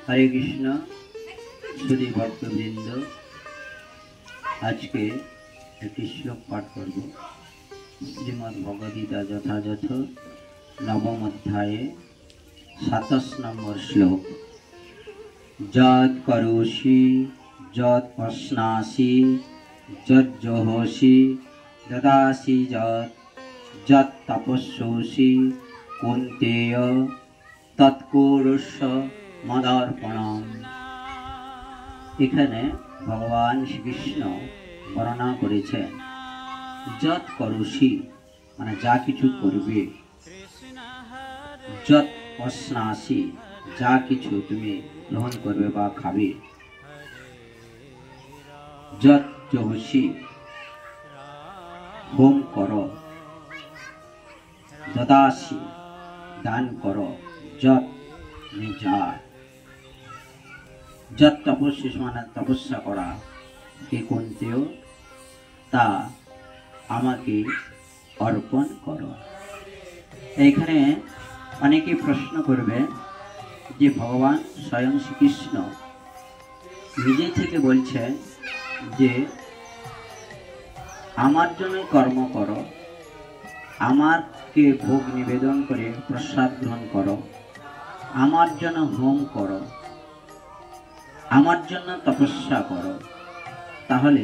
हरे कृष्ण सुधी भक्तवृंद आज के एक श्लोक पाठ करब श्रीमद्भगवद्गीता यथायथ नवम अध्याय 27 नम्बर श्लोक यत् करोषि यत् पश्नासि यत् जोहोषि ददासि यत् तपस्योषि कौन्तेय तत्कुरुष्व मदर्पणम्। एखाने भगवान श्रीकृष्ण बर्णना करेছেন যৎ করোষি মানে যা কিছু করবে, যৎ পশ্নাসি যা কিছু তুমি গ্রহণ করবে বা খাবে, যৎ যোহসি হোম করো, দদাসি দান করো, যৎ যা, যৎ তপস্যা মানে তপস্যা করা, কে কোনতেও তা আমাকে অর্পণ করো। এখানে অনেকে প্রশ্ন করবে যে ভগবান স্বয়ং শ্রীকৃষ্ণ নিজে থেকে বলছেন যে আমার জন্য কর্ম করো, আমাকে ভোগ নিবেদন করে প্রসাদ গ্রহণ করো, আমার জন্য হোম করো, আমার জন্য তপস্যা করো, তাহলে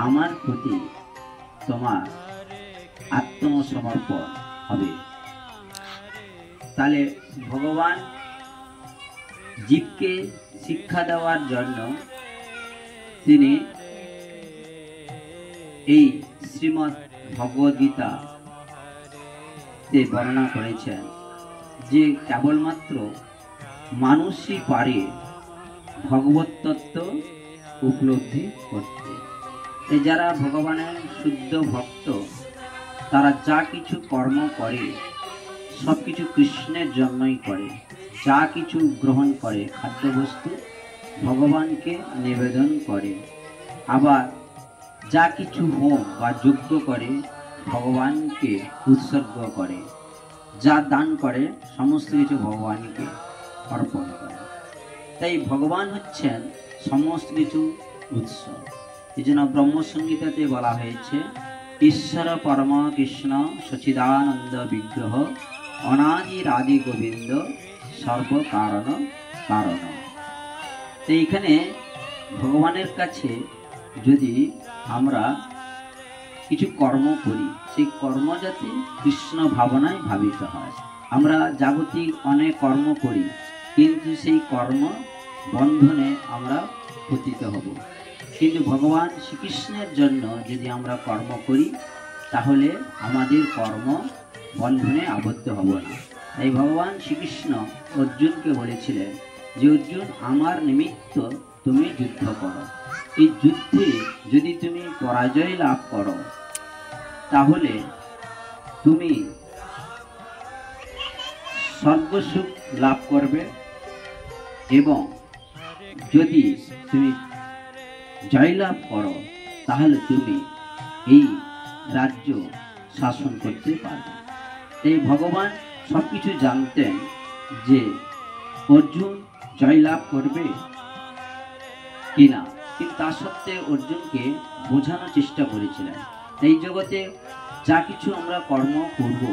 আমার প্রতি তোমার আত্মসমর্পণ হবে। তাহলে ভগবান জীবকে শিক্ষা দেওয়ার জন্য তিনি এই শ্রীমদ্ ভগবদ্গীতা তে বর্ণনা করেছেন যে কেবলমাত্র মানুষই পারে ভগবত তত্ত্ব উপলব্ধি করতে। এই যারা ভগবানের শুদ্ধ ভক্ত তারা যা কিছু কর্ম করে সব কিছু কৃষ্ণের জন্যই করে, যা কিছু গ্রহণ করে খাদ্যবস্তু ভগবানকে নিবেদন করে, আবার যা কিছু হোম বা যজ্ঞ করে ভগবানকে উৎসর্গ করে, যা দান করে সমস্ত কিছু ভগবানকে অর্পণ করে। তাই ভগবান হচ্ছেন সমস্ত কিছু উৎস। এই জন্য ব্রহ্মসংহিতাতে বলা হয়েছে ঈশ্বর পরম কৃষ্ণ সচিদানন্দ বিগ্রহ অনাদির আদি গোবিন্দ সর্বকারণ কারণ। তো এইখানে ভগবানের কাছে যদি আমরা কিছু কর্ম করি সেই কর্ম যাতে কৃষ্ণ ভাবনায় ভাবিত হয়। আমরা জাগতিক অনেক কর্ম করি কিন্তু সেই কর্ম বন্ধনে আমরা পতিত হব, কিন্তু ভগবান শ্রীকৃষ্ণের জন্য যদি আমরা কর্ম করি তাহলে আমাদের কর্ম বন্ধনে আবদ্ধ হব না। তাই ভগবান শ্রীকৃষ্ণ অর্জুনকে বলেছিলেন যে অর্জুন আমার নিমিত্ত তুমি যুদ্ধ করো, এই যুদ্ধে যদি তুমি পরাজয় লাভ করো তাহলে তুমি স্বর্গসুখ লাভ করবে, এবং যদি তুমি জয়লাভ করো তাহলে তুমি এই রাজ্য শাসন করতে পারবে। এই ভগবান সবকিছু জানতেন যে অর্জুন জয়লাভ করবে কিনা, কিন্তু তা সত্ত্বেও অর্জুনকে বোঝানোর চেষ্টা করেছিলেন এই জগতে যা কিছু আমরা কর্ম করব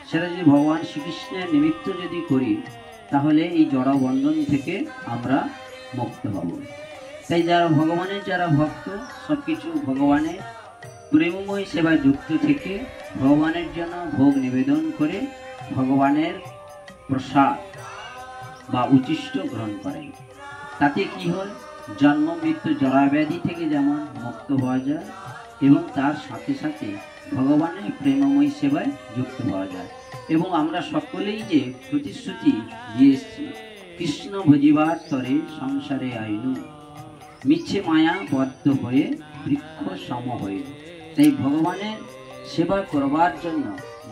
সেটা যদি ভগবান শ্রীকৃষ্ণের নিমিত্ত যদি করি তাহলে এই জড় বন্ধন থেকে আমরা মুক্ত হব। তাই যারা ভগবানের যারা ভক্ত সবকিছু ভগবানের প্রেমময় সেবা যুক্ত থেকে ভগবানের জন্য ভোগ নিবেদন করে ভগবানের প্রসাদ বা উচ্ছিষ্ট গ্রহণ করেন। তাতে কি হয়, জন্ম মৃত্যু জরাব্যাধি থেকে যেমন মুক্ত হওয়া যায় এবং তার সাথে সাথে ভগবানের প্রেমময় সেবায় যুক্ত হওয়া যায়। এবং আমরা সকলেই যে প্রতিশ্রুতি দিয়ে এসেছি কৃষ্ণ ভজিবার তরে সংসারে আইনু মিছে মায়া বদ্ধ হয়ে বৃক্ষ সম হয়ে। তাই ভগবানের সেবা করবার জন্য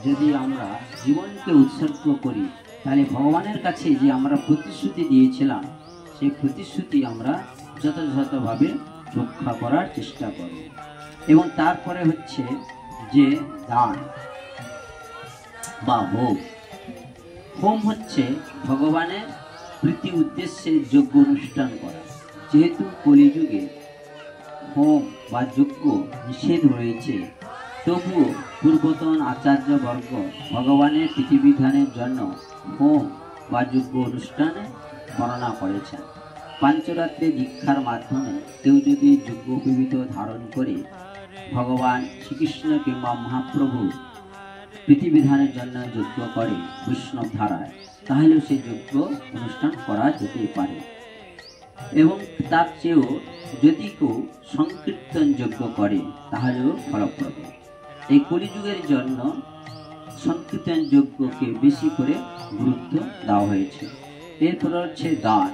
যদি আমরা জীবনকে উৎসর্গ করি তাহলে ভগবানের কাছে যে আমরা প্রতিশ্রুতি দিয়েছিলাম সেই প্রতিশ্রুতি আমরা যথাযথভাবে রক্ষা করার চেষ্টা করব। এবং তারপরে হচ্ছে যে দান বা হোম। হোম হচ্ছে ভগবানের প্রীতি উদ্দেশ্যে যজ্ঞ অনুষ্ঠান করা। যেহেতু কলিযুগে হোম বা যজ্ঞ নিষেধ রয়েছে, তবুও পূর্বতন আচার্যবর্গ ভগবানের প্রীতিবিধানের জন্য হোম বা যজ্ঞ অনুষ্ঠানে বর্ণনা করেছেন। পাঞ্চরাত্রে দীক্ষার মাধ্যমে কেউ যদি যজ্ঞোপবীত ধারণ করে ভগবান শ্রীকৃষ্ণ কিংবা মহাপ্রভু প্রীতিবিধানের জন্য যজ্ঞ করে বৈষ্ণব ধারায়, তাহলে সে যজ্ঞ অনুষ্ঠান করা যেতে পারে। এবং তার চেয়েও যদি কেউ সংকীর্তন যজ্ঞ করে তাহলেও ফলপ্রদ। এই কলিযুগের জন্য সংকীর্তন যজ্ঞকে বেশি করে গুরুত্ব দেওয়া হয়েছে। এরপর হচ্ছে দান।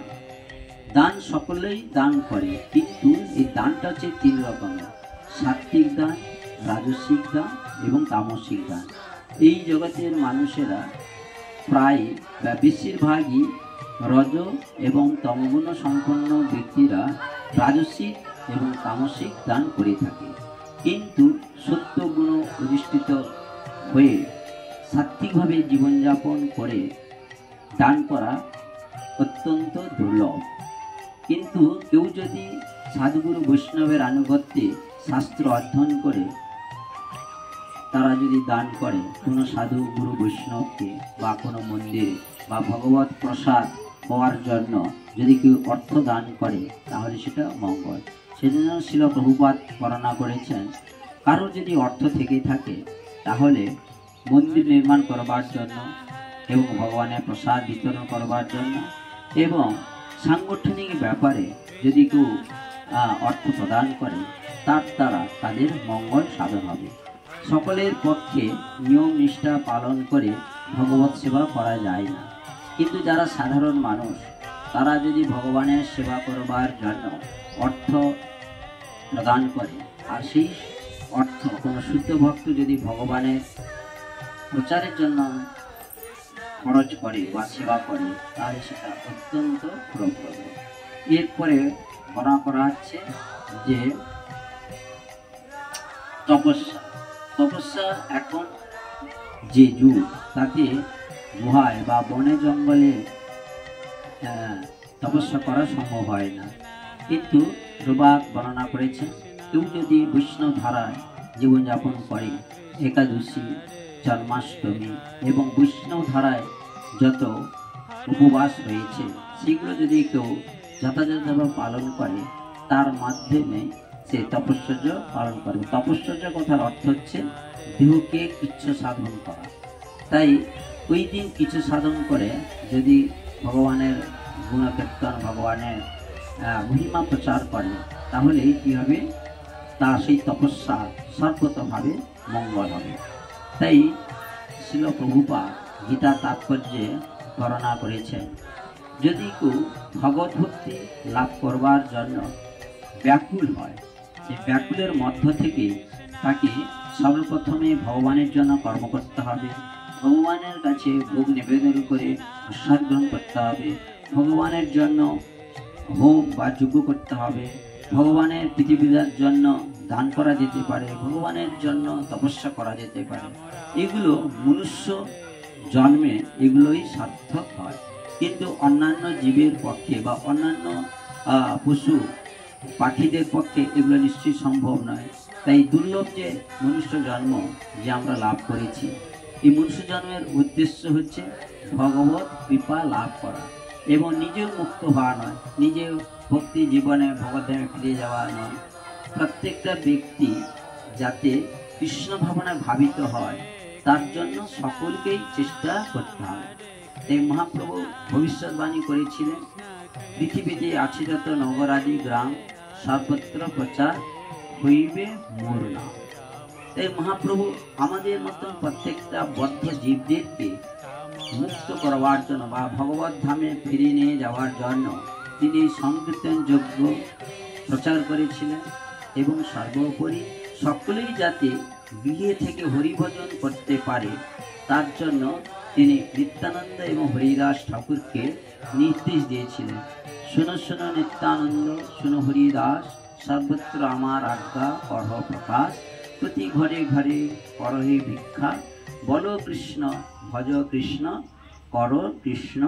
দান সকলেই দান করে, কিন্তু এই দানটা হচ্ছে 3 রকমের: সাত্বিক দান, রাজসিক দান এবং তামসিক দান। এই জগতের মানুষেরা প্রায় বা বেশিরভাগই রজ এবং তমগুণ সম্পন্ন ব্যক্তিরা রাজসিক এবং তামসিক দান করে থাকে, কিন্তু সত্যগুণ অধিষ্ঠিত হয়ে সাত্বিকভাবে জীবনযাপন করে দান করা অত্যন্ত দুর্লভ। কিন্তু কেউ যদি সাধুগুরু বৈষ্ণবের আনুগত্যে শাস্ত্র অধ্যয়ন করে তারা যদি দান করে কোনো সাধু গুরু বৈষ্ণবকে বা কোনো মন্দিরে বা ভগবত প্রসাদ পাওয়ার জন্য যদি কেউ অর্থ দান করে, তাহলে সেটা মঙ্গল। সেজন্য শিল প্রভুপাদ বর্ণনা করেছেন, কারো যদি অর্থ থেকে থাকে তাহলে মন্দির নির্মাণ করবার জন্য এবং ভগবানের প্রসাদ বিতরণ করবার জন্য এবং সাংগঠনিক ব্যাপারে যদি কেউ অর্থ প্রদান করে, তার দ্বারা তাদের মঙ্গল সাধন হবে। সকলের পক্ষে নিয়ম নিষ্ঠা পালন করে ভগবত সেবা করা যায় না, কিন্তু যারা সাধারণ মানুষ তারা যদি ভগবানের সেবা করবার জন্য অর্থ প্রদান করে, আর সেই অর্থ কোনো শুদ্ধ ভক্ত যদি ভগবানের প্রচারের জন্য খরচ করে বা সেবা করে, তাহলে সেটা অত্যন্ত ফলপ্রদ। এরপরে বর্ণনা করা হচ্ছে যে তপস্যা। তপস্যা এখন যে যুগ, তাতে গুহায় বা বনে জঙ্গলে তপস্যা করা সম্ভব হয় না, কিন্তু প্রবাদ বর্ণনা করেছেন কেউ যদি বৈষ্ণব ধারায় জীবনযাপন করে, একাদশী, জন্মাষ্টমী এবং বৈষ্ণব ধারায় যত উপবাস রয়েছে সেগুলো যদি কেউ যথাযথভাবে পালন করে, তার মাধ্যমে সে তপশ্চর্য পালন করবে। তপশ্চর্য কথার অর্থ হচ্ছে দেহকে কিছু সাধন করা। তাই ওই দিন কিছু সাধন করে যদি ভগবানের গুণকীর্তন, ভগবানের মহিমা প্রচার করে, তাহলে কী হবে, তার সেই তপস্যা সর্বতভাবে মঙ্গল হবে। তাই শিল প্রভুপাদ গীতা তাৎপর্যে বর্ণনা করেছেন, যদি কেউ ভগবত ভক্তি লাভ করবার জন্য ব্যাকুল হয়, এই ব্যাকুলের মধ্য থেকে তাকে সর্বপ্রথমে ভগবানের জন্য কর্ম করতে হবে, ভগবানের কাছে ভোগ নিবেদন করে প্রসাদ গ্রহণ করতে হবে, ভগবানের জন্য হোম বা যজ্ঞ করতে হবে, ভগবানের প্রীতিবিধার জন্য দান করা যেতে পারে, ভগবানের জন্য তপস্যা করা যেতে পারে। এগুলো মনুষ্য জন্মে এগুলোই সার্থক হয়, কিন্তু অন্যান্য জীবের পক্ষে বা অন্যান্য পশু পাখিদের পক্ষে এগুলো নিশ্চয়ই সম্ভব নয়। তাই দুর্লভ যে মনুষ্য জন্ম যে আমরা লাভ করেছি, এই মনুষ্য জন্মের উদ্দেশ্য হচ্ছে ভগবত কৃপা লাভ করা এবং নিজেও মুক্ত হওয়া নয়, নিজেও ভক্তি জীবনে ভগবদ্ধামে ফিরে যাওয়া নয়। প্রত্যেকটা ব্যক্তি যাতে কৃষ্ণ ভাবনায় ভাবিত হয়, তার জন্য সকলকেই চেষ্টা করতে হবে। এই মহাপ্রভু ভবিষ্যৎবাণী করেছিলেন, পৃথিবীতে আছে যত নগরাদি গ্রাম, সর্বত্র প্রচার হইবে মোর নাম। এই মহাপ্রভু আমাদের মতন প্রত্যেকটা বদ্ধ জীবদেরকে মুক্ত করবার জন্য বা ভগবত ধামে ফিরিয়ে নিয়ে যাওয়ার জন্য তিনি সংকীর্তন যজ্ঞ প্রচার করেছিলেন এবং সর্বোপরি সকলেই যাতে গৃহে থেকে হরিভজন করতে পারে, তার জন্য তিনি নিত্যানন্দ এবং হরিদাস ঠাকুরকে নির্দেশ দিয়েছিলেন, শোনো শোনো নিত্যানন্দ, শোনো হরিদাস, সর্বত্র আমার আজ্ঞা করহ প্রকাশ, প্রতি ঘরে ঘরে করহে ভিক্ষা, বলো কৃষ্ণ ভজ কৃষ্ণ, কর কৃষ্ণ